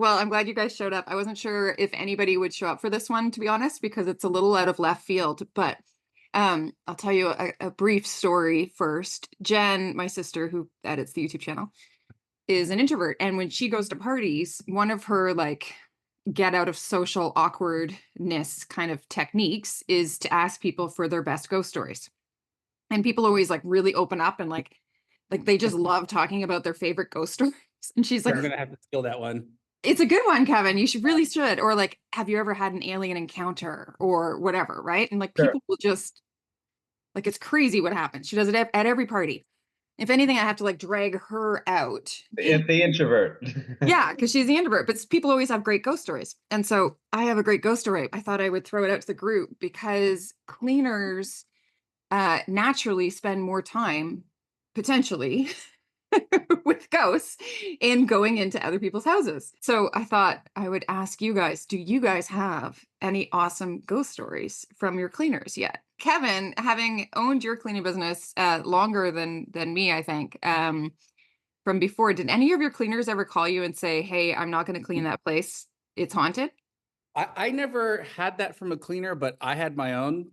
Well, I'm glad you guys showed up. I wasn't sure if anybody would show up for this one, to be honest, because it's a little out of left field. But I'll tell you a brief story first. Jen, my sister, who edits the YouTube channel, is an introvert. And when she goes to parties, one of her like get out of social awkwardness kind of techniques is to ask people for their best ghost stories. And people always like really open up and like they just love talking about their favorite ghost stories. And she's like, I'm gonna have to steal that one. it's a good one, Kevin. You should really should. Or like, have you ever had an alien encounter or whatever, right? And like Sure. people will just like it's crazy what happens. She does it at every party. If anything, I have to like drag her out. The introvert. Yeah, because she's the introvert, but people always have great ghost stories. And so I have a great ghost story. I thought I would throw it out to the group because cleaners naturally spend more time potentially with ghosts in going into other people's houses. So I thought I would ask you guys, do you guys have any awesome ghost stories from your cleaners yet? Kevin, having owned your cleaning business longer than me, I think, from before, did any of your cleaners ever call you and say, hey, I'm not going to clean that place, it's haunted? I never had that from a cleaner, but I had my own Wow.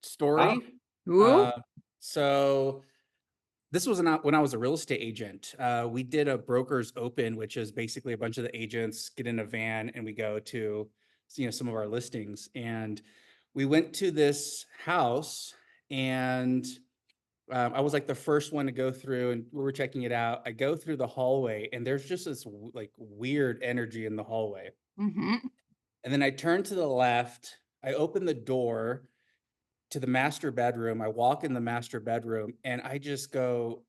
story. Ooh. So this was not when I was a real estate agent. We did a broker's open, which is basically a bunch of the agents get in a van and we go to, some of our listings. And we went to this house and I was like the first one to go through and we were checking it out. I go through the hallway and there's just this like weird energy in the hallway. Mm-hmm. And then I turn to the left, I open the door to the master bedroom. I walk in the master bedroom and I just go,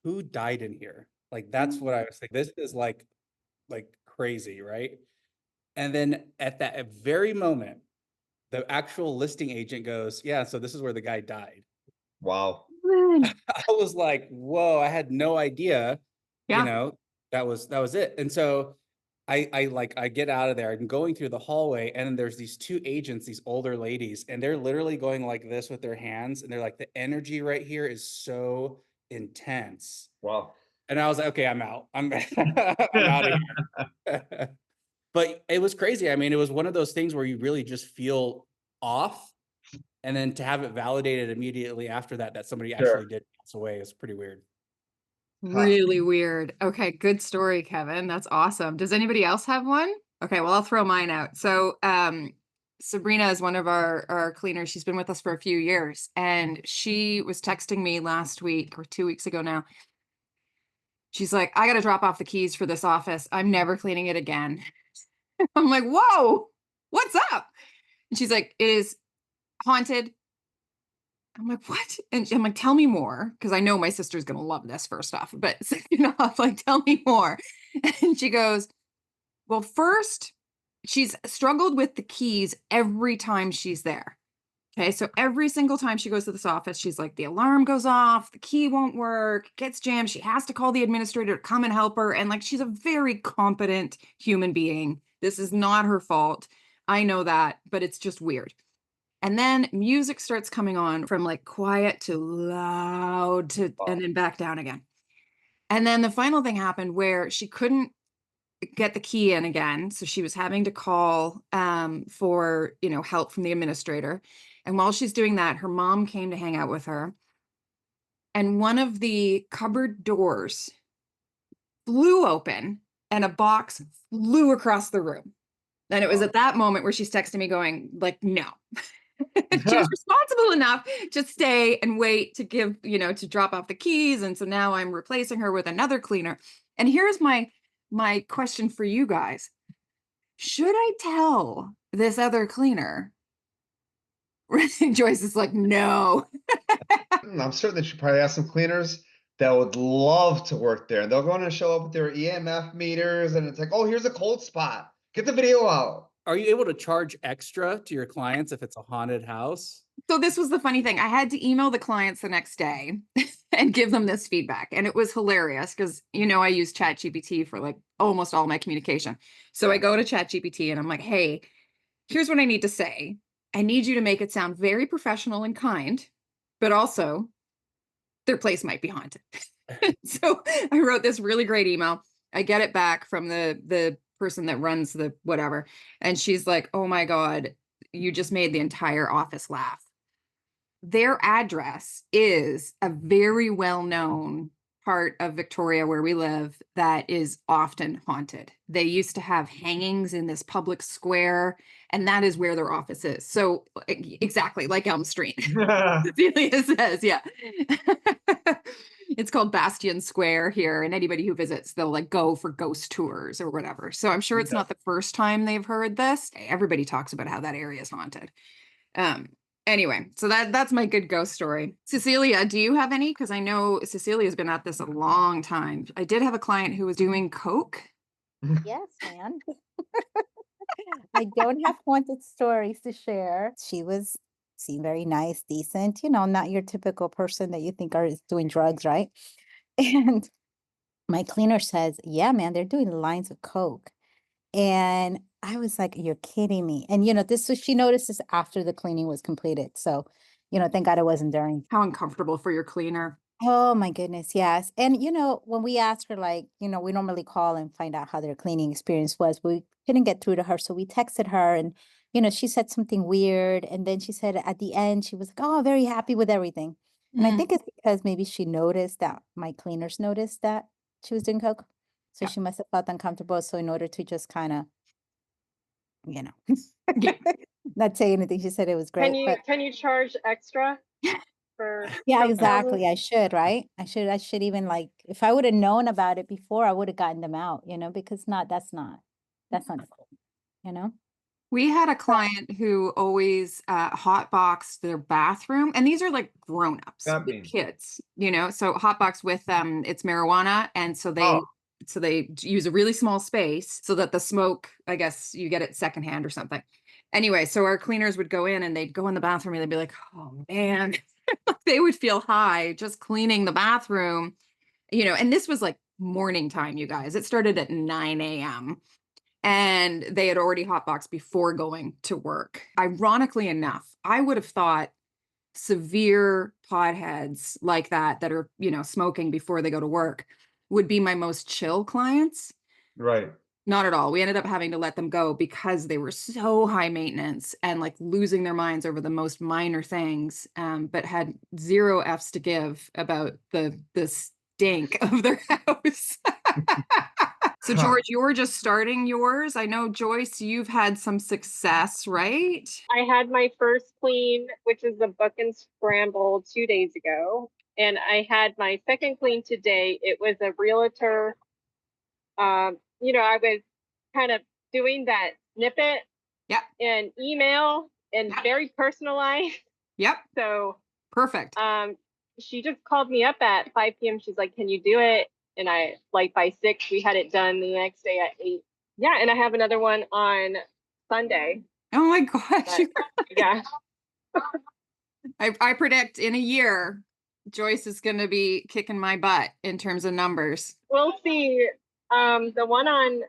who died in here? Like, that's what I was thinking. This is like crazy, right? And then at that very moment, the actual listing agent goes, yeah, so this is where the guy died. Wow. I was like, whoa, I had no idea, Yeah. that was it. And so I get out of there. I'm going through the hallway, and then there's these two agents, these older ladies, and they're literally going like this with their hands, and they're like, the energy right here is so intense. Wow. And I was like, okay, I'm out. I'm I'm out of here. But it was crazy. I mean, it was one of those things where you really just feel off. And then to have it validated immediately after that somebody actually Sure. did pass away is pretty weird. Huh. Really weird. Okay, good story, Kevin. That's awesome. Does anybody else have one? Okay, well, I'll throw mine out. So, Sabrina is one of our cleaners. She's been with us for a few years, and she was texting me last week or 2 weeks ago now. She's like, I got to drop off the keys for this office. I'm never cleaning it again. I'm like, whoa, what's up? And she's like, it is haunted. I'm like, what? And I'm like, tell me more. Cause I know my sister's going to love this first off, but I'm like, tell me more. And she goes, well, first, she's struggled with the keys every time she's there. Okay. So every single time she goes to this office, she's like, the alarm goes off, the key won't work, gets jammed. She has to call the administrator to come and help her. And like, she's a very competent human being. This is not her fault. I know that, but it's just weird. And then music starts coming on from like quiet to loud to, and Wow. then back down again. And then the final thing happened where she couldn't get the key in again. So she was having to call for, help from the administrator. And while she's doing that, her mom came to hang out with her. And one of the cupboard doors flew open and a box flew across the room. And it was Wow. at that moment where she's texting me going like, no. She was responsible enough to stay and wait to give, to drop off the keys. And so now I'm replacing her with another cleaner. And here's my question for you guys. Should I tell this other cleaner? Joyce is like, no. I'm certain that you probably have some cleaners that would love to work there. They'll go in and show up with their EMF meters, and it's like, oh, here's a cold spot. Get the video out. Are you able to charge extra to your clients if it's a haunted house? So this was the funny thing. I had to email the clients the next day and give them this feedback. And it was hilarious because, I use ChatGPT for like almost all my communication. So I Yeah. go to ChatGPT and I'm like, hey, here's what I need to say. I need you to make it sound very professional and kind, but also their place might be haunted. So I wrote this really great email. I get it back from the person that runs the whatever. And she's like, oh my God, you just made the entire office laugh. Their address is a very well-known part of Victoria where we live that is often haunted. They used to have hangings in this public square, and that is where their office is. So exactly like Elm Street. Cecilia says, yeah. It's called Bastion Square here, and anybody who visits, they'll like go for ghost tours or whatever. So I'm sure it's Yeah. not the first time they've heard this. Everybody talks about how that area is haunted. Anyway, so that's my good ghost story. Cecilia, do you have any? Because I know Cecilia's been at this a long time. I did have a client who was doing coke. Yes, man. I don't have haunted stories to share. Seemed very nice, decent, not your typical person that you think is doing drugs, right? And my cleaner says, yeah, man, they're doing lines of coke. And I was like, you're kidding me. And she noticed this after the cleaning was completed. So, thank God it wasn't during. How uncomfortable for your cleaner. Oh my goodness, yes. And when we asked her, like, we normally call and find out how their cleaning experience was, but we couldn't get through to her. So we texted her and, she said something weird. And then she said at the end, she was like, oh, very happy with everything. And I Mm. think it's because maybe she noticed that my cleaners noticed that she was doing coke. So Yeah. she must have felt uncomfortable. So in order to just kind of, Yeah. not say anything, she said it was great. But Can you charge extra for yeah, coke exactly. houses? I should, right? I should even like, if I would have known about it before, I would have gotten them out, because that's not cool, you know? We had a client who always hotboxed their bathroom, and these are like grown-ups That with means- kids, so hotbox with it's marijuana, and so they Oh. use a really small space so that the smoke, I guess you get it secondhand or something. Anyway, so our cleaners would go in and they'd go in the bathroom and they'd be like, oh man, they would feel high just cleaning the bathroom, and this was like morning time, you guys. It started at 9 a.m. and they had already hotboxed before going to work. Ironically enough, I would have thought severe potheads like that are, smoking before they go to work would be my most chill clients. Right. Not at all. We ended up having to let them go because they were so high maintenance and like losing their minds over the most minor things, but had zero F's to give about the stink of their house. So Huh. George, you're just starting yours. I know Joyce, you've had some success, right? I had my first clean, which is the Book and Scramble 2 days ago. And I had my second clean today. It was a realtor. I was kind of doing that snippet Yep. and email and Yep. very personalized. Yep. So Perfect. she just called me up at 5 p.m. She's like, can you do it? And I, like, by 6, we had it done the next day at 8. Yeah, and I have another one on Sunday. Oh my gosh. But, yeah. I predict in a year, Joyce is going to be kicking my butt in terms of numbers. We'll see. The one on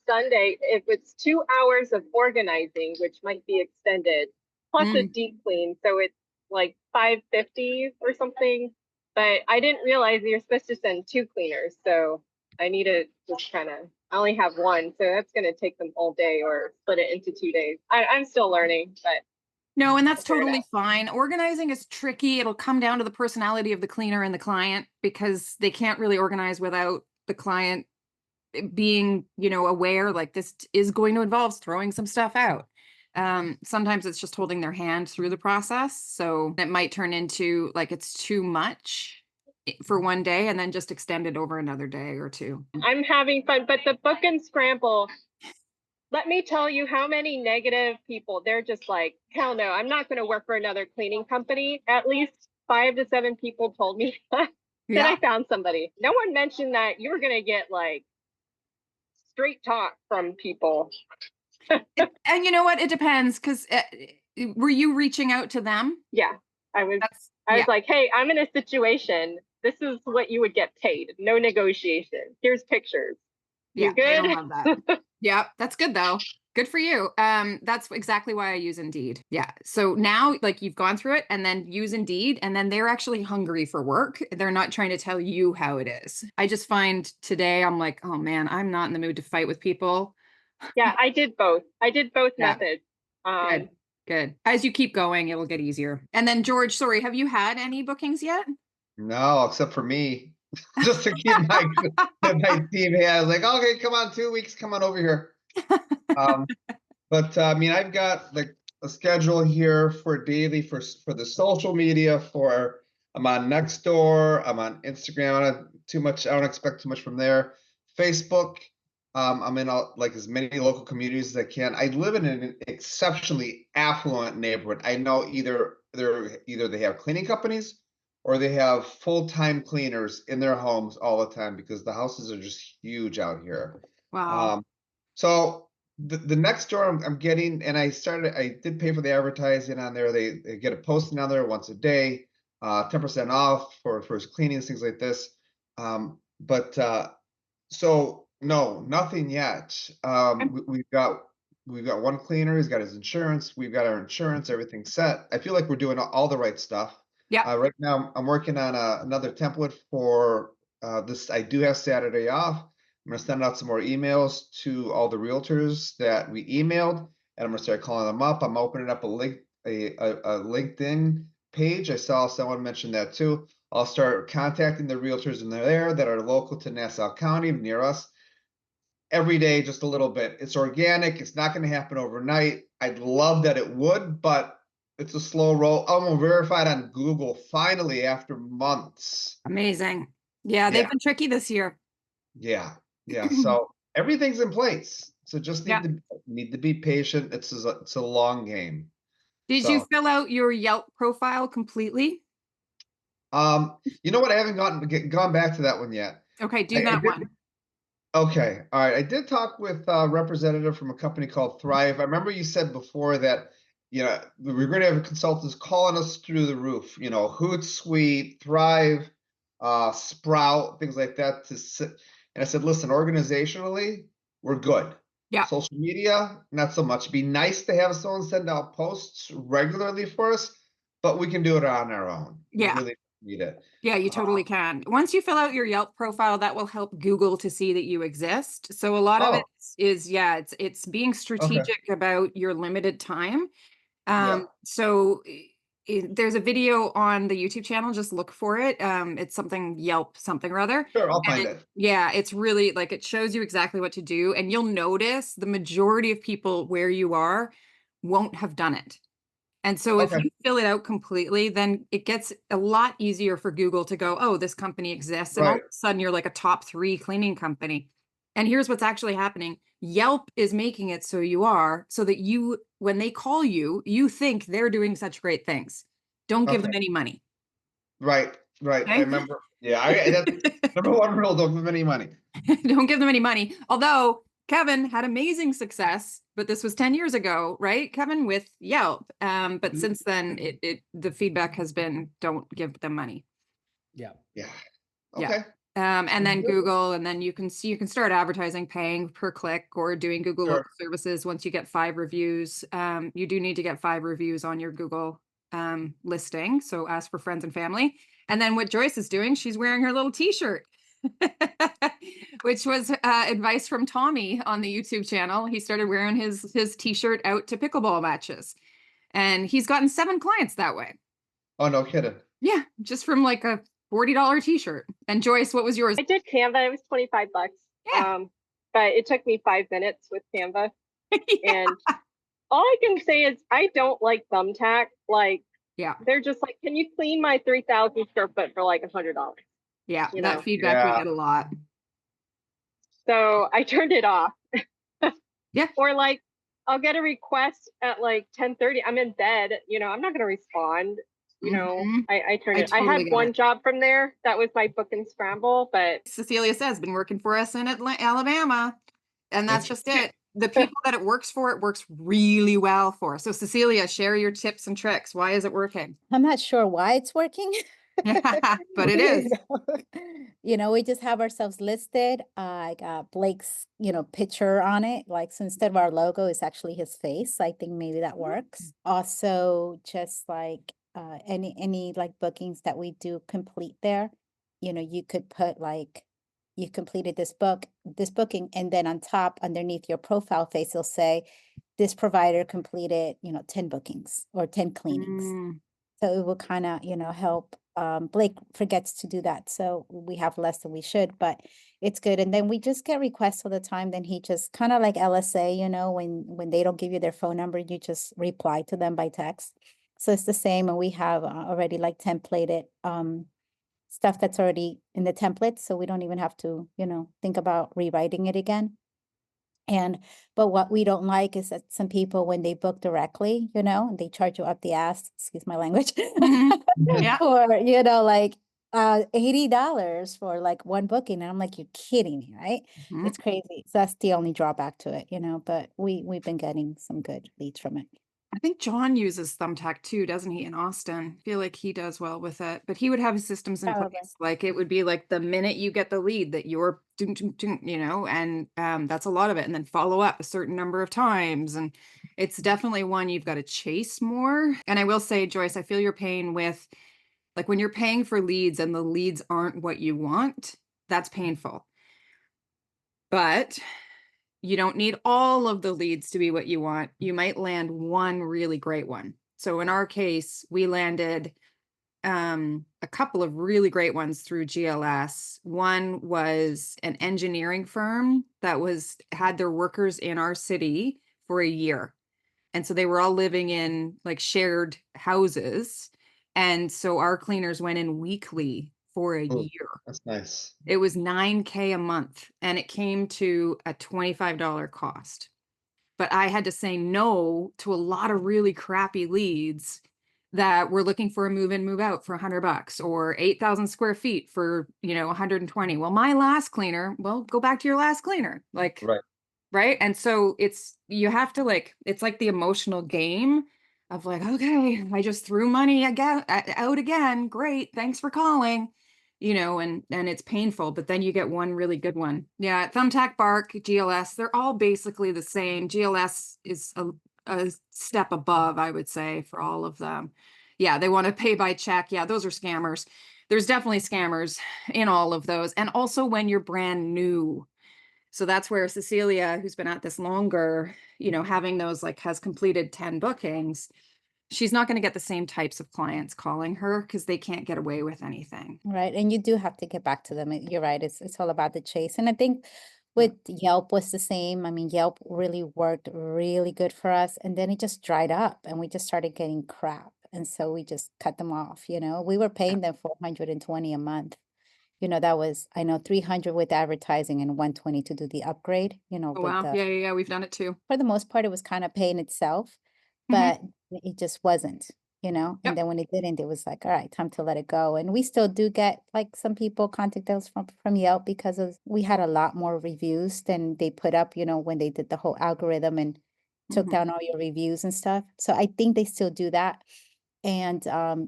Sunday, it was 2 hours of organizing, which might be extended, plus a deep clean. So it's like $550 or something. But I didn't realize you're supposed to send 2 cleaners. So I need to just I only have one. So that's going to take them all day or split it into 2 days. I'm still learning, but. No, and that's Figure it totally out. fine. Organizing is tricky. It'll come down to the personality of the cleaner and the client because they can't really organize without the client being, aware like this is going to involve throwing some stuff out. Sometimes it's just holding their hand through the process. So it might turn into like it's too much for one day and then just extend it over another day or two. I'm having fun, but the Book and Scramble, let me tell you how many negative people, they're just like, hell no, I'm not going to work for another cleaning company. At least 5 to 7 people told me that I found somebody. No one mentioned that you were going to get like straight talk from people. And you know what? It depends because were you reaching out to them? Yeah, I was Yeah. like, hey, I'm in a situation. This is what you would get paid. No negotiation. Here's pictures. Yeah, You they good? don't love that. Yeah, that's good though. Good for you. That's exactly why I use Indeed. Yeah. So now, like, you've gone through it, and then use Indeed, and then they're actually hungry for work. They're not trying to tell you how it is. I just find today I'm like, oh man, I'm not in the mood to fight with people. Yeah, I did both. I did both Yeah. methods. Good. Good. As you keep going, it'll get easier. And then George, sorry, have you had any bookings yet? No, except for me, just to keep my team. Hey, I was like, okay, come on, 2 weeks, come on over here. But I mean, I've got like a schedule here for daily for the social media. I'm on Nextdoor, I'm on Instagram. I don't expect too much from there. Facebook, I'm in like as many local communities as I can. I live in an exceptionally affluent neighborhood. I know either they have cleaning companies or they have full-time cleaners in their homes all the time because the houses are just huge out here. Wow. So the next door I'm getting, and I did pay for the advertising on there. They get a posting on there once a day, 10% off for cleanings, things like this. So no, nothing yet. We've got one cleaner. He's got his insurance. We've got our insurance. Everything's set. I feel like we're doing all the right stuff. Yeah. Right now, I'm working on another template for this. I do have Saturday off. I'm going to send out some more emails to all the realtors that we emailed, and I'm going to start calling them up. I'm opening up a LinkedIn page. I saw someone mention that too. I'll start contacting the realtors in there that are local to Nassau County, near us. Every day, just a little bit. It's organic. It's not going to happen overnight. I'd love that it would, but it's a slow roll. I'm verified on Google finally after months. Amazing. Yeah, they've been tricky this year. Yeah. So everything's in place. So just Yeah. need to be patient. It's a long game. Did you fill out your Yelp profile completely? You know what? I haven't gone back to that one yet. Okay, do I that did- one. Okay. All right. I did talk with a representative from a company called Thrive. I remember you said before that, we're going to have consultants calling us through the roof, Hootsuite, Thrive, Sprout, things like that and I said, listen, organizationally, we're good. Yeah. Social media, not so much. It'd be nice to have someone send out posts regularly for us, but we can do it on our own. Yeah. We really need it. Yeah, you totally can. Once you fill out your Yelp profile, that will help Google to see that you exist. So a lot of it is, it's being strategic about your limited time. So there's a video on the YouTube channel, just look for it. It's something Yelp, something or other. Sure, I'll find it. Yeah, it's really like, it shows you exactly what to do. And you'll notice the majority of people where you are won't have done it. And so if you fill it out completely, then it gets a lot easier for Google to go, oh, this company exists. And all of a sudden you're like a top 3 cleaning company. And here's what's actually happening. Yelp is making it so that when they call you, you think they're doing such great things. Don't give them any money. Right. Okay? I remember. Yeah, that's number one rule, don't give them any money. Don't give them any money. Although Kevin had amazing success, but this was 10 years ago, right, Kevin, with Yelp. But since then, the feedback has been, don't give them money. Yeah. Okay. And then Google, and then you can start advertising, paying per click, or doing Google local services once you get 5 reviews. You do need to get 5 reviews on your Google listing. So ask for friends and family. And then what Joyce is doing, she's wearing her little t-shirt. Which was advice from Tommy on the YouTube channel. He started wearing his t-shirt out to pickleball matches, and he's gotten 7 clients that way. Oh, no kidding. Yeah, just from like a $40 t-shirt. And Joyce, what was yours? I did Canva. It was $25. Yeah. But it took me 5 minutes with Canva. Yeah. And all I can say is I don't like Thumbtack. Like, they're just like, can you clean my 3,000 square foot for like $100? Yeah, that feedback we get a lot. So I turned it off. Yeah. Or like, I'll get a request at like 10:30. I'm in bed, I'm not going to respond. I turned it. I had one job from there. That was my book and scramble, but Cecilia says, been working for us in Alabama. And that's just it. The people that it works for, it works really well for. So Cecilia, share your tips and tricks. Why is it working? I'm not sure why it's working. But it is. We just have ourselves listed. I got Blake's, picture on it. Like, so instead of our logo, it's actually his face. I think maybe that works. Also, just like any like bookings that we do complete there, you could put like you completed this booking, and then on top, underneath your profile face, you'll say this provider completed, 10 bookings or 10 cleanings. Mm, So it will kind of, help. Blake forgets to do that, so we have less than we should, but it's good. And then we just get requests all the time. Then he just kind of like LSA, when they don't give you their phone number, you just reply to them by text. So it's the same, and we have already like templated stuff that's already in the template, so we don't even have to, think about rewriting it again. But what we don't like is that some people, when they book directly, they charge you up the ass, excuse my language. Mhm. Yeah. For, like $80 for like one booking. And I'm like, you're kidding me, right? Mhm. It's crazy. So that's the only drawback to it, but we've been getting some good leads from it. I think John uses Thumbtack too, doesn't he, in Austin? I feel like he does well with it, but he would have his systems in Probably. place. Like it would be like the minute you get the lead that you're, and that's a lot of it. And then follow up a certain number of times. And it's definitely one you've got to chase more. And I will say, Joyce, I feel your pain with like when you're paying for leads and the leads aren't what you want, that's painful. But you don't need all of the leads to be what you want. You might land one really great one. So in our case, we landed a couple of really great ones through GLS. One was an engineering firm that had their workers in our city for a year. And so they were all living in like shared houses. And so our cleaners went in weekly for a Ooh. year. That's nice. It was $9K a month, and it came to a $25 cost. But I had to say no to a lot of really crappy leads that were looking for a move in, move out for $100 or 8,000 square feet for, 120. Well, my last cleaner, well, go back to your last cleaner. Like, Right. right. And so you have to it's like the emotional game of like, okay, I just threw money out again. Great. Thanks for calling. And it's painful, but then you get one really good one. Yeah, Thumbtack, Bark, GLS, they're all basically the same. GLS is a step above, I would say, for all of them. Yeah, they want to pay by check. Yeah, those are scammers. There's definitely scammers in all of those. And also when you're brand new. So that's where Cecilia, who's been at this longer, having those has completed 10 bookings, she's not going to get the same types of clients calling her because they can't get away with anything. Right. And you do have to get back to them. You're right. It's all about the chase. And I think with Yelp was the same. I mean, Yelp really worked really good for us. And then it just dried up and we just started getting crap. And so we just cut them off. We were paying them $420 a month. That was, I know, 300 with advertising and 120 to do the upgrade, Oh, but wow. Yeah. We've done it too. for the most part, it was kind of paying itself, Mhm. but it just wasn't, Yep. and then when it didn't, it was like, all right, time to let it go. And we still do get like some people contact us from Yelp because we had a lot more reviews than they put up, when they did the whole algorithm and took Mhm. down all your reviews and stuff. So I think they still do that. And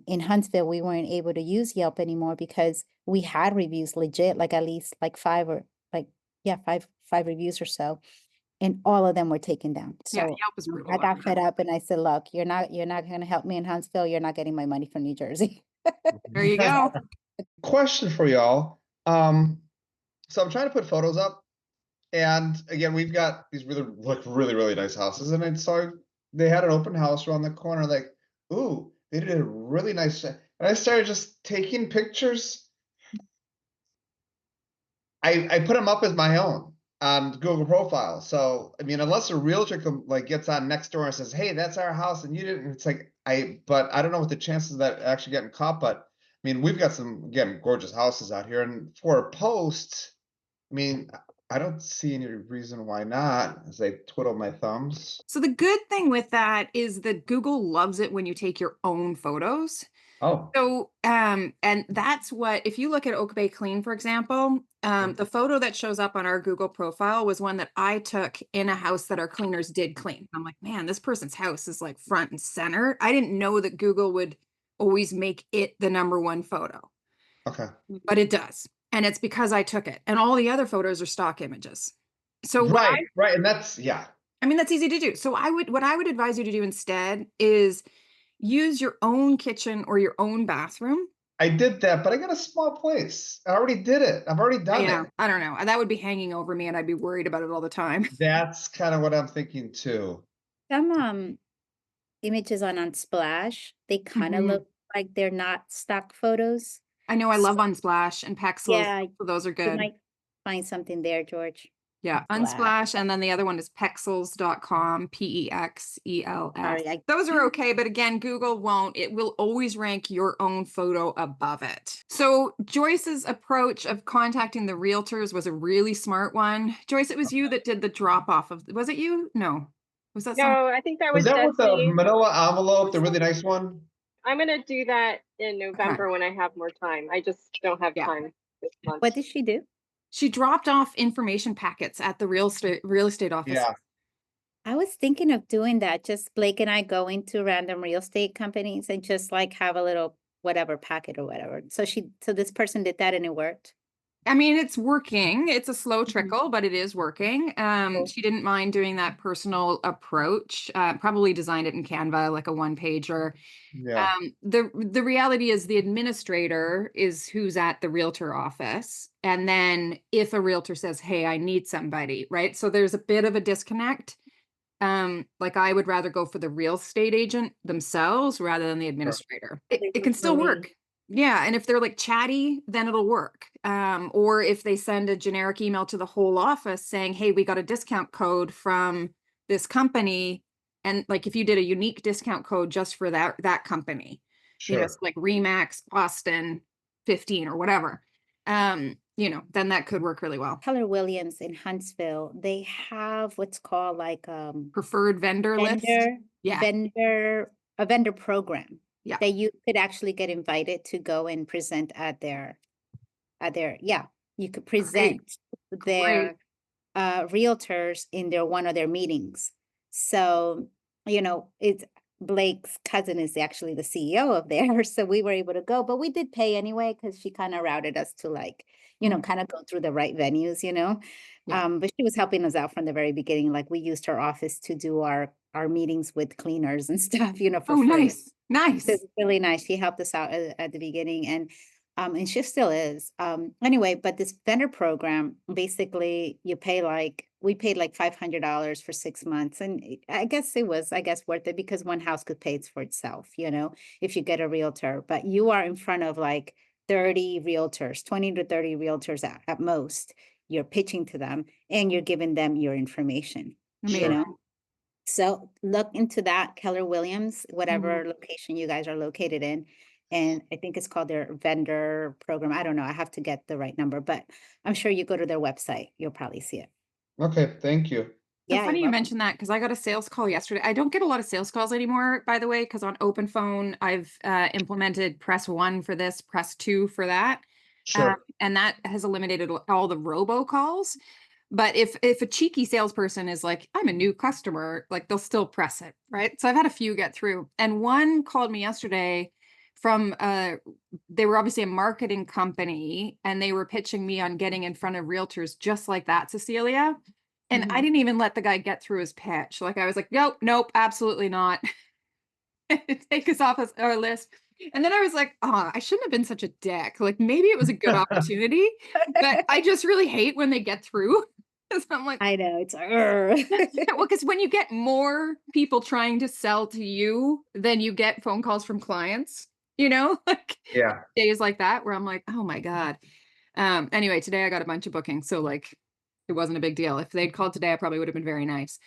in Huntsville, we weren't able to use Yelp anymore because we had reviews legit, like at least like five reviews or so, and all of them were taken down. Yeah, So Yelp is brutal. I got fed up and I said, look, you're not going to help me in Huntsville. You're not getting my money from New Jersey. There you go. Question for y'all. So I'm trying to put photos up, and again, we've got these really nice houses, and I saw they had an open house around the corner. Like, ooh, they did a really nice job. And I started just taking pictures. I put them up as my own on Google profile. So I mean, unless a realtor gets on next door and says, "Hey, that's our house," and you didn't, it's like but I don't know what the chances of that actually getting caught. But I mean, we've got some again gorgeous houses out here, and for a post, I mean, I don't see any reason why not. As I twiddle my thumbs. So the good thing with that is that Google loves it when you take your own photos. Oh, So, and that's what, if you look at Oak Bay Clean, for example, the photo that shows up on our Google profile was one that I took in a house that our cleaners did clean. I'm like, man, this person's house is like front and center. I didn't know that Google would always make it the number one photo, Okay. but it does. And it's because I took it. And all the other photos are stock images. So Right, right, and that's yeah. I mean, that's easy to do. So what I would advise you to do instead is use your own kitchen or your own bathroom. I did that, but I got a small place. I already did it. I've already done Yeah, it. I don't know. That would be hanging over me and I'd be worried about it all the time. That's kind of what I'm thinking too. Some images on Unsplash, they kind of Mhm. look like they're not stock photos. I know I So, love Unsplash and Pexels. yeah, So those are you good. might find something there, George. Yeah, Unsplash. Unsplash, and then the other one is Pexels.com, Pexels. Sorry, Those are okay, but again, Google won't. It will always rank your own photo above it. So Joyce's approach of contacting the realtors was a really smart one. Joyce, it was you that did the drop off of, was it you? No. Was that someone? No, I think that Was was that with the Destiny. manila envelope, the really nice one? I'm gonna do that in November when I have more time. I just don't have Yeah. time this month. What did she do? She dropped off information packets at the real estate office. Yeah. I was thinking of doing that. Just Blake and I go into random real estate companies and just like have a little whatever packet or whatever. So this person did that and it worked. I mean, it's working. It's a slow Mhm. trickle, but it is working. Cool. She didn't mind doing that personal approach. Probably designed it in Canva, like a one pager. Yeah. The reality is the administrator is who's at the realtor office. And then if a realtor says, hey, I need somebody, right? So there's a bit of a disconnect. Like I would rather go for the real estate agent themselves rather than the administrator. It can still Really- work. Yeah, and if they're like chatty, then it'll work. Or if they send a generic email to the whole office saying, hey, we got a discount code from this company. And like if you did a unique discount code just for that company, you know, Sure. it's like Remax Boston 15 or whatever. You know, then that could work really well. Keller Williams in Huntsville, they have what's called like Preferred vendor list. Yeah. a vendor program. Yeah. That you could actually get invited to go and present at their you could present their realtors in one of their meetings. So, you know, it's Blake's cousin is actually the CEO of there. So we were able to go, but we did pay anyway because she kind of routed us to like, you know, kind of go through the right venues, you know. Yeah. But she was helping us out from the very beginning. Like we used her office to do our meetings with cleaners and stuff, you know, for Oh, free. nice. Nice. So it's really nice. She helped us out at the beginning and she still is. Anyway, but this vendor program, basically we paid like $500 for 6 months. And I guess it was, worth it because one house could pay for itself, you know, if you get a realtor, but you are in front of like 30 realtors, 20 to 30 realtors at most. You're pitching to them and you're giving them your information, you Amazing. know? So look into that, Keller Williams, whatever location you guys are located in. And I think it's called their vendor program. I don't know. I have to get the right number, but I'm sure you go to their website, you'll probably see it. Okay, thank you. So Yeah, funny you're you welcome. mentioned that because I got a sales call yesterday. I don't get a lot of sales calls anymore, by the way, because on Open Phone, I've implemented press 1 for this, press 2 for that. Sure. And that has eliminated all the robocalls. But if a cheeky salesperson is like, I'm a new customer, like they'll still press it, right? So I've had a few get through. And one called me yesterday from they were obviously a marketing company and they were pitching me on getting in front of realtors just like that, Cecilia. And I Mhm. didn't even let the guy get through his pitch. Like I was like, nope, absolutely not. Take us off our list. And then I was like, oh, I shouldn't have been such a dick. Like maybe it was a good opportunity, but I just really hate when they get through. So I'm like, I know it's well, because when you get more people trying to sell to you than you get phone calls from clients, you know, like Yeah. days like that where I'm like, oh my God. Anyway, today I got a bunch of bookings. So like it wasn't a big deal. If they'd called today, I probably would have been very nice.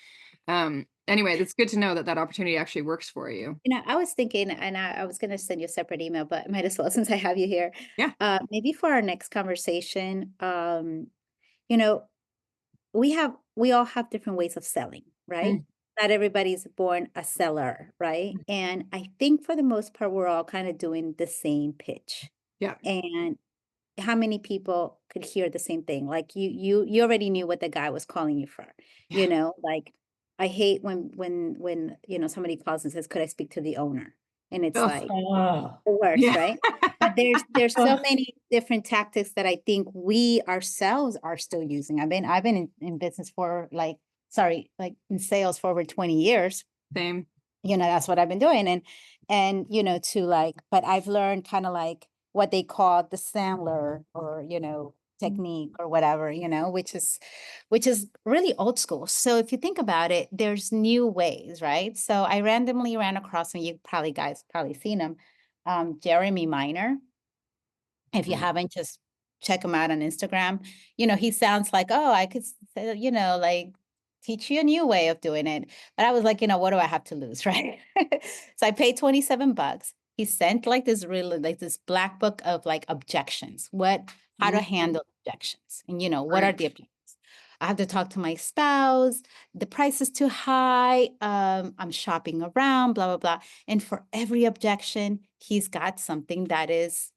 Anyway, it's good to know that opportunity actually works for you. You know, I was thinking, and I was going to send you a separate email, but I might as well since I have you here. Yeah. Maybe for our next conversation, you know, we all have different ways of selling, right? Not everybody's born a seller, right? And I think for the most part, we're all kind of doing the same pitch. Yeah. And how many people could hear the same thing? Like you already knew what the guy was calling you for, you know, like I hate when, you know, somebody calls and says, could I speak to the owner? And it's Ugh. like Oh, the worst, Yeah. right? But there's so Ugh. many different tactics that I think we ourselves are still using. I've been in business for like in sales for over 20 years. Same. That's what I've been doing. And to like, but I've learned kind of like what they call the Sandler or, technique or whatever, which is really old school. So if you think about it, there's new ways, right? So I randomly ran across, and you guys probably seen him, Jeremy Miner. If you Mm. haven't, just check him out on Instagram. He sounds like, oh, I could say, like teach you a new way of doing it. But I was like, what do I have to lose, right? So I paid $27. He sent like this this black book of like objections, how to Mhm. handle objections. And what are Right. the objections? I have to talk to my spouse. The price is too high. I'm shopping around, blah, blah, blah. And for every objection, he's got something that is,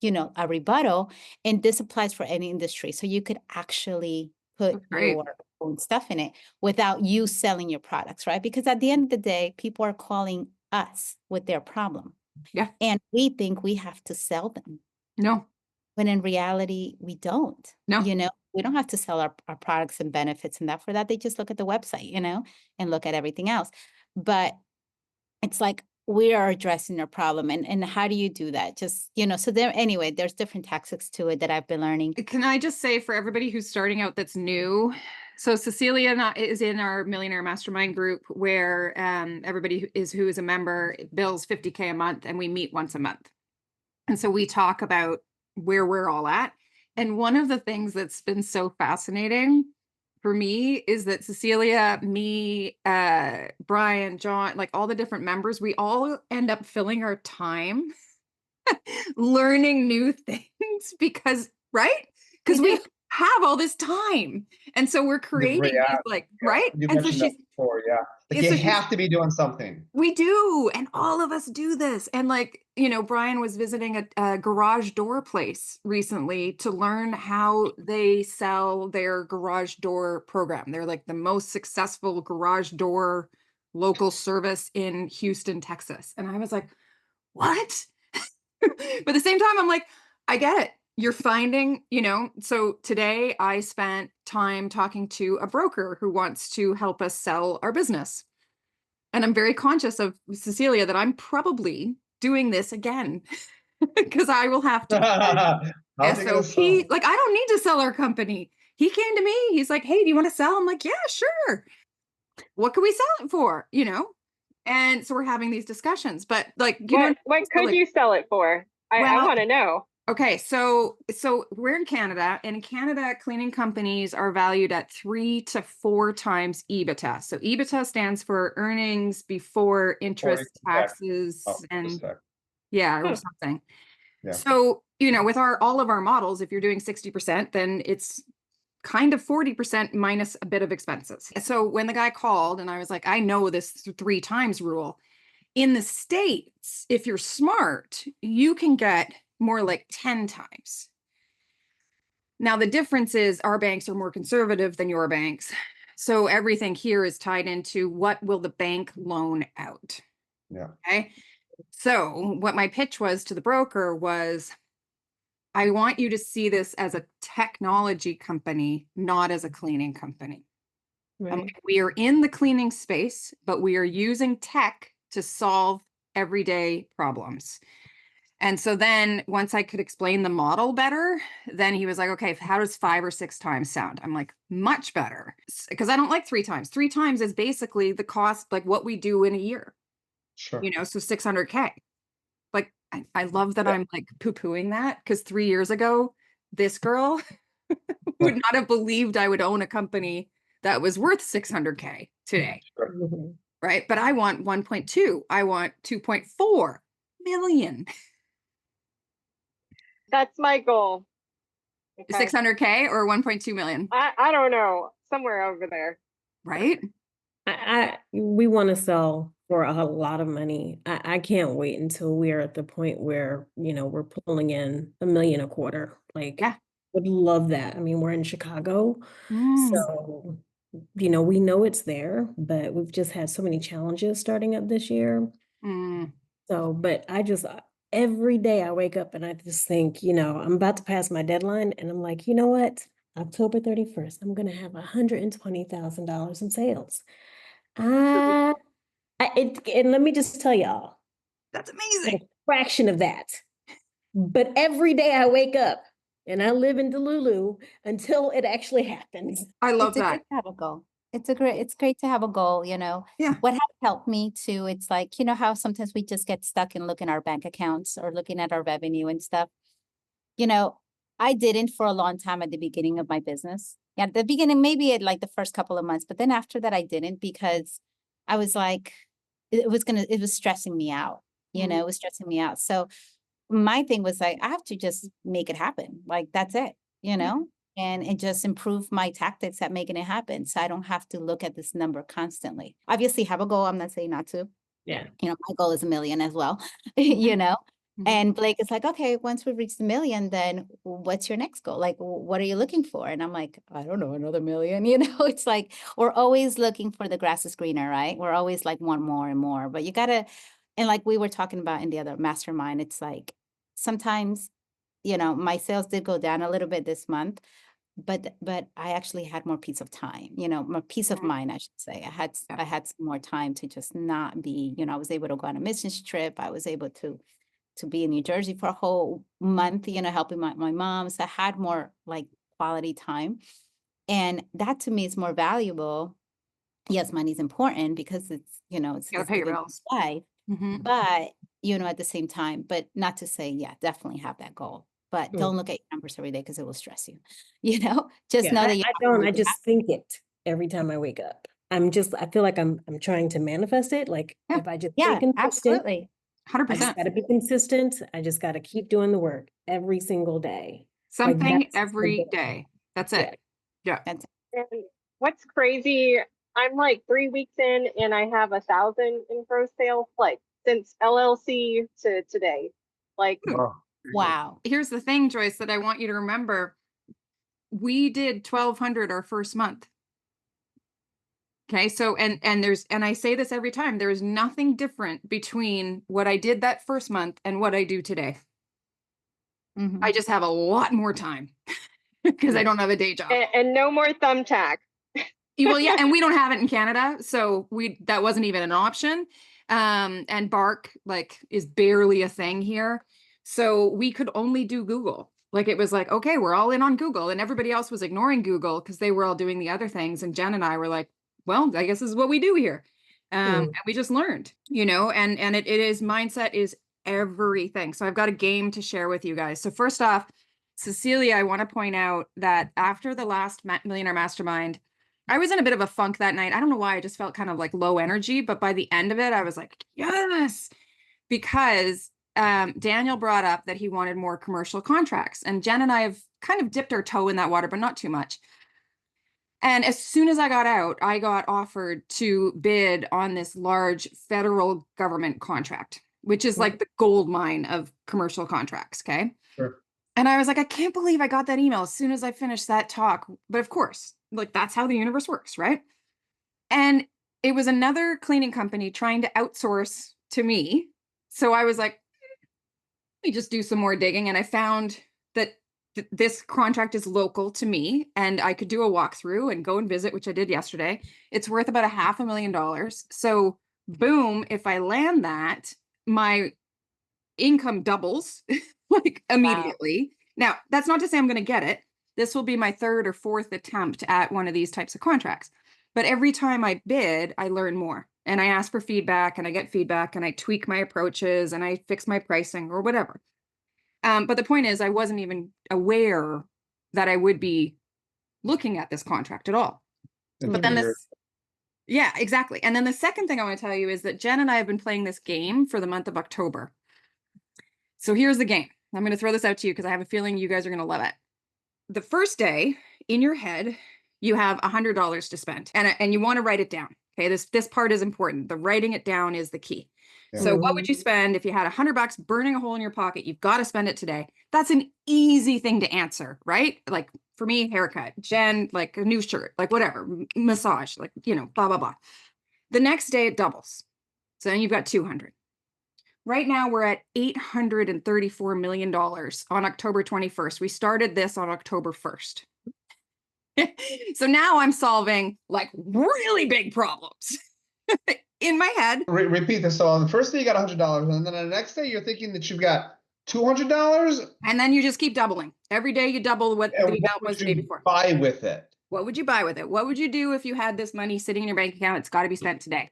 a rebuttal. And this applies for any industry. So you could actually put That's great. your own stuff in it without you selling your products, right? Because at the end of the day, people are calling us with their problem. Yeah. And we think we have to sell them. No, When in reality, we don't. No. We don't have to sell our products and benefits and that. For that, they just look at the website, and look at everything else. But it's like we are addressing their problem. And how do you do that? Just, so there's different tactics to it that I've been learning. can I just say for everybody who's starting out that's new, so Cecilia is in our Millionaire Mastermind group where everybody who is a member bills $50K a month, and we meet once a month. And so we talk about where we're all at. And one of the things that's been so fascinating for me is that Cecilia, me, Brian, John, like all the different members, we all end up filling our time learning new things because, right? Because we do. have all this time. And so we're creating these like, right? You And so mentioned that she's, before, yeah. Like Yeah, you so she's- have to be doing something. we do. And all of us do this. And like, Brian was visiting a garage door place recently to learn how they sell their garage door program. They're like the most successful garage door local service in Houston, Texas. And I was like, what? But at the same time, I'm like, I get it. You're finding, so today I spent time talking to a broker who wants to help us sell our business. And I'm very conscious of Cecilia that I'm probably doing this again because I will have to How's it gonna SOP. sell? Like, I don't need to sell our company. He came to me. He's like, hey, do you want to sell? I'm like, yeah, sure. What can we sell it for? And so we're having these discussions, but like, What could you sell it for? I Well- want to know. Okay, so we're in Canada, and in Canada, cleaning companies are valued at 3 to 4 times EBITDA. So EBITDA stands for earnings before interest, tax. taxes, Oh, just a and sec. yeah, or Hmm. something. Yeah. So, with all of our models, if you're doing 60%, then it's kind of 40% minus a bit of expenses. So when the guy called and I was like, I know this 3 times rule. In the States, if you're smart, you can get more like 10 times. Now, the difference is our banks are more conservative than your banks. So everything here is tied into what will the bank loan out? Yeah. Okay. So what my pitch was to the broker was, I want you to see this as a technology company, not as a cleaning company. I'm like, we are in the cleaning space, but we are using tech to solve everyday problems. And so then once I could explain the model better, then he was like, okay, how does 5 or 6 times sound? I'm like, much better. Because I don't like 3 times. 3 times is basically the cost, like what we do in a year, Sure. so 600K. Like, I love that Yeah. I'm like poo-pooing that, because 3 years ago, this girl would not have believed I would own a company that was worth 600K today. Sure. Right? But I want 1.2. I want 2.4 million. That's my goal. Okay. 600K or 1.2 million, I don't know. Somewhere over there. right? We want to sell for a lot of money. I can't wait until we're at the point where, we're pulling in $1 million a quarter. Like, Yeah. would love that. I mean, we're in Chicago, Mm. so, we know it's there, but we've just had so many challenges starting up this year. Mm. So, but I just, every day I wake up and I just think, I'm about to pass my deadline and I'm like, you know what? October 31st, I'm gonna have $120,000 in sales. And let me just tell y'all, That's a amazing. fraction of that. But every day I wake up and I live in Delulu until it actually happens. I love It's a that. great to have a goal. It's great to have a goal, Yeah. What has helped me too, it's like, how sometimes we just get stuck in looking at our bank accounts or looking at our revenue and stuff. I didn't for a long time at the beginning of my business. Yeah, at the beginning, maybe at like the first couple of months, but then after that I didn't because I was like, it was stressing me out, Mhm. it was stressing me out. So my thing was like, I have to just make it happen. Like, that's it, and just improve my tactics at making it happen. So I don't have to look at this number constantly. Obviously have a goal. I'm not saying not to, Yeah. my goal is 1 million as well, Mhm. And Blake is like, okay, once we reach the 1 million, then what's your next goal? Like, what are you looking for? And I'm like, I don't know, another 1 million, it's like, we're always looking for the grass is greener, right? We're always like, want more and more, but you gotta, and like we were talking about in the other mastermind, it's like, sometimes, my sales did go down a little bit this month, but I actually had more peace of time, more peace of Mhm. mind, I should say. I had some more time to just not be, I was able to go on a business trip. I was able to be in New Jersey for a whole month, helping my mom. So I had more like quality time. And that to me is more valuable. Yes, money's important because it's, Gotta it's pay your giving bills. life, Mhm. but at the same time, but not to say, yeah, definitely have that goal. But Mm. don't look at your numbers every day because it will stress you. Just Yeah, know I, that you I have to don't, I make it just think it every time I wake up. I feel like I'm trying to manifest it. Like Yeah. if I just happen. stay Yeah, consistent, absolutely. I just 100%. gotta be consistent. I just gotta keep doing the work every single day. Like Something that's the every goal. day. That's Yeah. it. Yeah. That's And what's crazy, I'm like 3 weeks in and I have 1,000 in gross sales, like since LLC to today. Like, Wow. wow. Here's the thing, Joyce, that I want you to remember. We did 1,200 our first month. Okay, so and I say this every time, there is nothing different between what I did that first month and what I do today. Mhm. I just have a lot more time because I don't have a day job. and no more thumbtack. Well, yeah, and we don't have it in Canada, so that wasn't even an option. And Bark like is barely a thing here. So we could only do Google. Like it was like, okay, we're all in on Google, and everybody else was ignoring Google because they were all doing the other things. And Jen and I were like, well, I guess this is what we do here. And we just learned, and it is mindset is everything. So I've got a game to share with you guys. So first off, Cecilia, I want to point out that after the last Millionaire Mastermind, I was in a bit of a funk that night. I don't know why. I just felt kind of like low energy, but by the end of it, I was like, yes, because Daniel brought up that he wanted more commercial contracts. And Jen and I have kind of dipped our toe in that water, but not too much. And as soon as I got out, I got offered to bid on this large federal government contract, which is like the gold mine of commercial contracts. Okay. Sure. And I was like, I can't believe I got that email as soon as I finished that talk. But of course, like that's how the universe works, right? And it was another cleaning company trying to outsource to me. So I was like, let me just do some more digging. And I found that this contract is local to me and I could do a walkthrough and go and visit, which I did yesterday. It's worth about $500,000. So boom, if I land that, my income doubles like immediately. Now, that's not to say I'm going to get it. This will be my third or fourth attempt at one of these types of contracts. But every time I bid, I learn more and I ask for feedback and I get feedback and I tweak my approaches and I fix my pricing or whatever. But the point is, I wasn't even aware that I would be looking at this contract at all. But then this, yeah, exactly. And then the second thing I want to tell you is that Jen and I have been playing this game for the month of October. So here's the game. I'm going to throw this out to you because I have a feeling you guys are going to love it. The first day in your head, you have $100 to spend and you want to write it down. Okay. This part is important. The writing it down is the key. Yeah. So what would you spend if you had $100 burning a hole in your pocket? You've got to spend it today. That's an easy thing to answer, right? Like for me, haircut, Jen, like a new shirt, like whatever, massage, like, blah, blah, blah. The next day it doubles. So then you've got 200. right now we're at $834 million on October 21st. We started this on October 1st. So now I'm solving like really big problems in my head. Repeat this. So on the first day you got $100, and then the next day you're thinking that you've got $200. And then you just keep doubling. Every day you double what the And what amount was would the day you before. buy with it? What would you buy with it? What would you do if you had this money sitting in your bank account? It's got to be spent today.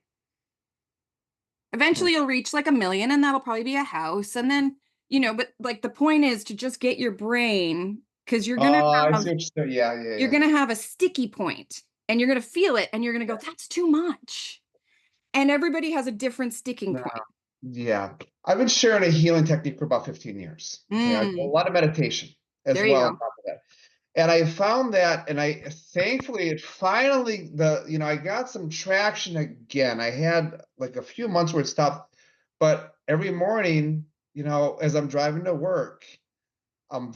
Eventually you'll reach like $1 million, and that'll probably be a house. And then, you know, but like the point is to just get your brain, because you're gonna I have, see what you're saying. Yeah, yeah, you're yeah. gonna have a sticky point, and you're gonna feel it, and you're gonna go, that's too much. And everybody has a different sticking No. point. Yeah. I've been sharing a healing technique for about 15 years. Okay, I do a Mm. lot of meditation as There you well go. on top of that. And I found that, and I thankfully it finally I got some traction again. I had like a few months where it stopped, but every morning, as I'm driving to work, I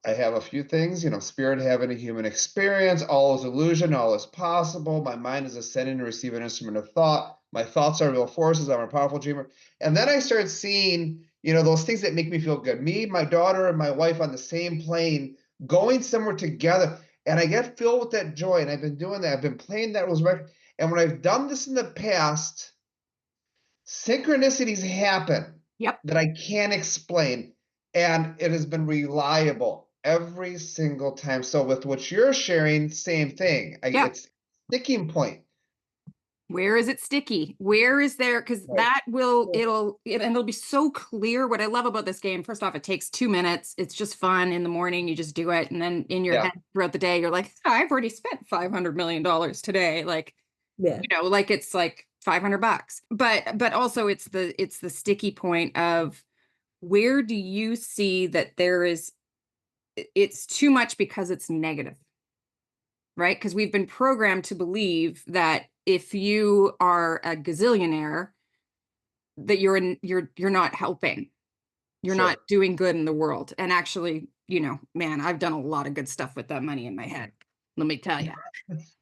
have a few things, spirit having a human experience, all is illusion, all is possible. My mind is ascending to receive an instrument of thought. My thoughts are real forces. I'm a powerful dreamer. And then I started seeing, those things that make me feel good. Me, my daughter, and my wife on the same plane, going somewhere together. And I get filled with that joy. And I've been doing that. I've been playing that record. And when I've done this in the past, synchronicities happen Yep. that I can't explain. And it has been reliable every single time. So with what you're sharing, same thing. Yeah. It's sticking point. Where is it sticky? Where is there? Because Right. that will, Yeah. and it'll be so clear. What I love about this game, first off, it takes 2 minutes. It's just fun in the morning. You just do it. And then in your Yeah. head throughout the day, you're like, I've already spent $500 million today. Like, Yeah. like it's like $500. But also it's the sticky point of, where do you see that it's too much because it's negative, right? Because we've been programmed to believe that if you are a gazillionaire, that you're not helping, you're Sure. not doing good in the world. And actually, man, I've done a lot of good stuff with that money in my head, let me tell you.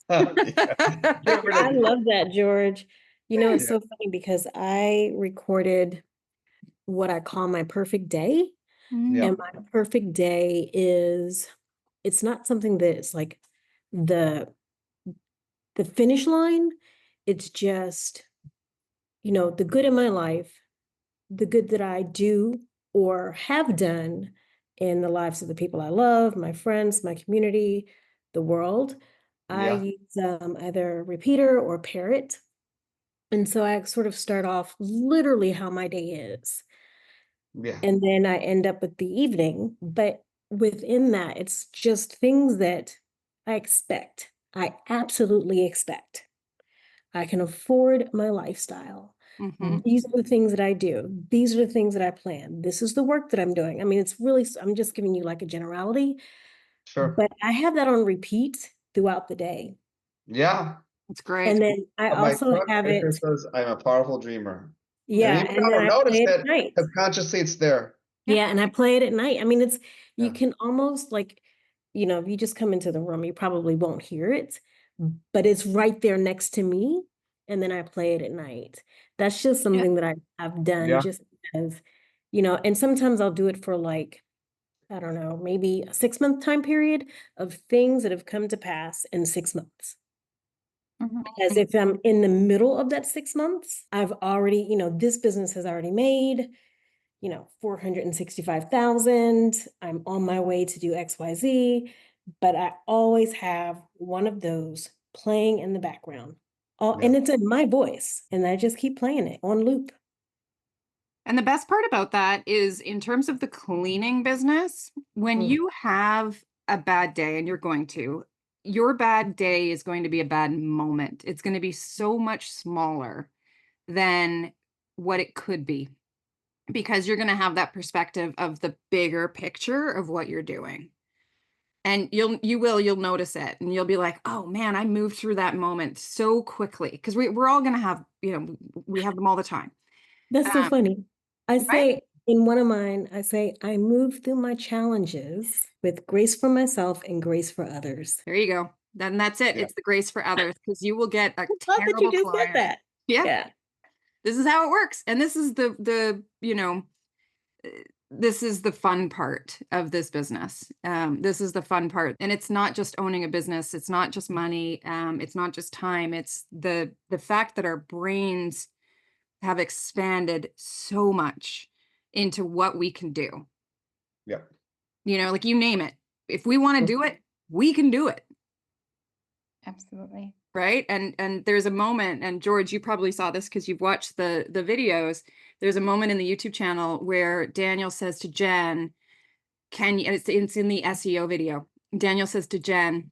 Get rid I of love that, George. It's Yeah. so funny because I recorded what I call my perfect day. Yeah. And my perfect day it's not something that's like the finish line. It's just, the good in my life, the good that I do or have done in the lives of the people I love, my friends, my community, the world. I Yeah. use either repeater or parrot. And so I sort of start off literally how my day is. Yeah. And then I end up with the evening. But within that, it's just things that I expect. I absolutely expect. I can afford my lifestyle. Mhm. These are the things that I do. These are the things that I plan. This is the work that I'm doing. I mean, it's really, I'm just giving you like a generality, Sure. but I have that on repeat throughout the day. Yeah. It's great. And then I On my also truck, have right there it, says, I'm a powerful dreamer. yeah, And even and I then don't I notice play it that at night. because consciously it's there. Yeah. Yeah, and I play it at night. I mean, you Yeah. can almost like, if you just come into the room, you probably won't hear it, but it's right there next to me. And then I play it at night. That's just something that I've done Yeah. just because, and sometimes I'll do it for like, I don't know, maybe a 6-month time period of things that have come to pass in 6 months. Mhm. As if I'm in the middle of that 6 months, I've already, this business has already made, 465,000. I'm on my way to do XYZ, but I always have one of those playing in the background. And Yeah. it's in my voice, and I just keep playing it on loop. And the best part about that is, in terms of the cleaning business, when Mm. you have a bad day, and you're going to, your bad day is going to be a bad moment. It's going to be so much smaller than what it could be, because you're going to have that perspective of the bigger picture of what you're doing. And you'll notice it, and you'll be like, oh man, I moved through that moment so quickly. Because we're all going to have, we have them all the time. That's so Um, funny. I right? say in one of mine, I say, I move through my challenges with grace for myself and grace for others. There you go. Then that's it. Yeah. It's the grace for others, because you will get a Love that you terrible just said client. that. Yeah. Yeah. This is how it works. And this is this is the fun part of this business. This is the fun part. And it's not just owning a business. It's not just money. It's not just time. It's the fact that our brains have expanded so much into what we can do. Yep. Like you name it. If we want to do it, we can do it. Absolutely. Right. And there's a moment, and George, you probably saw this because you've watched the videos. There's a moment in the YouTube channel where Daniel says to Jen, and it's in the SEO video. Daniel says to Jen,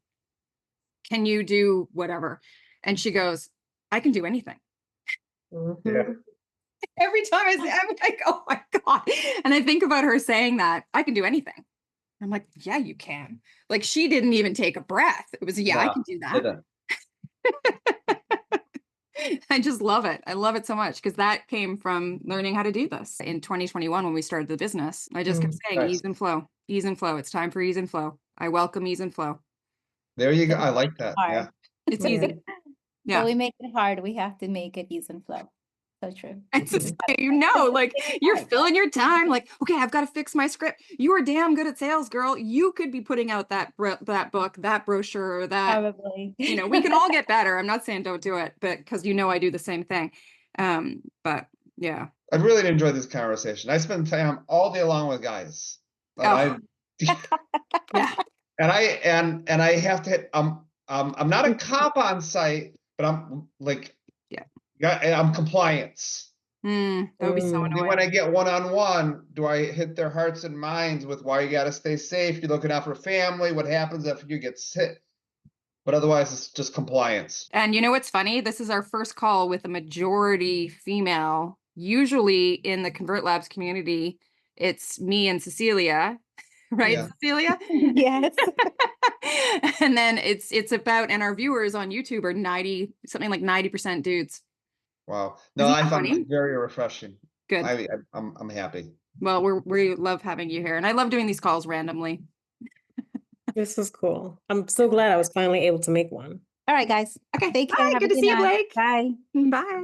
can you do whatever? And she goes, I can do anything. Mhm. Every time I say, I'm like, oh my God. And I think about her saying that, I can do anything. I'm like, yeah, you can. Like she didn't even take a breath. It was, yeah, I No, can do that. didn't. I just love it. I love it so much because that came from learning how to do this in 2021 when we started the business. I just kept saying Nice. ease and flow, ease and flow. It's time for ease and flow. I welcome ease and flow. There you go. I like that. Hard. Yeah. It's Yeah. easy. So Yeah. we make it hard. We have to make it ease and flow. So true. It's just, like you're filling your time. Like, okay, I've got to fix my script. You are damn good at sales, girl. You could be putting out that book, that brochure, or that. Probably. We can all get better. I'm not saying don't do it, but because I do the same thing. But yeah. I really enjoyed this conversation. I spend time all day long with guys. But Oh. Yeah. and I have to hit I'm not a cop on site, but I'm like I'm compliance. That would be so Mm. And annoying. when I get one-on-one, do I hit their hearts and minds with why you got to stay safe? You're looking out for family. What happens if you get sick? But otherwise, it's just compliance. And you know what's funny? This is our first call with a majority female. Usually in the Convert Labs community, it's me and Cecilia, right, Yeah. Cecilia? Yes. And then it's about, and our viewers on YouTube are 90% dudes. Wow. No, Isn't I that found funny? it very refreshing. Good. I'm happy. Well, we love having you here, and I love doing these calls randomly. This is cool. I'm so glad I was finally able to make one. All right, guys. Okay. Take care. Bye. Have Good a to see you, night. Blake. Bye. Bye.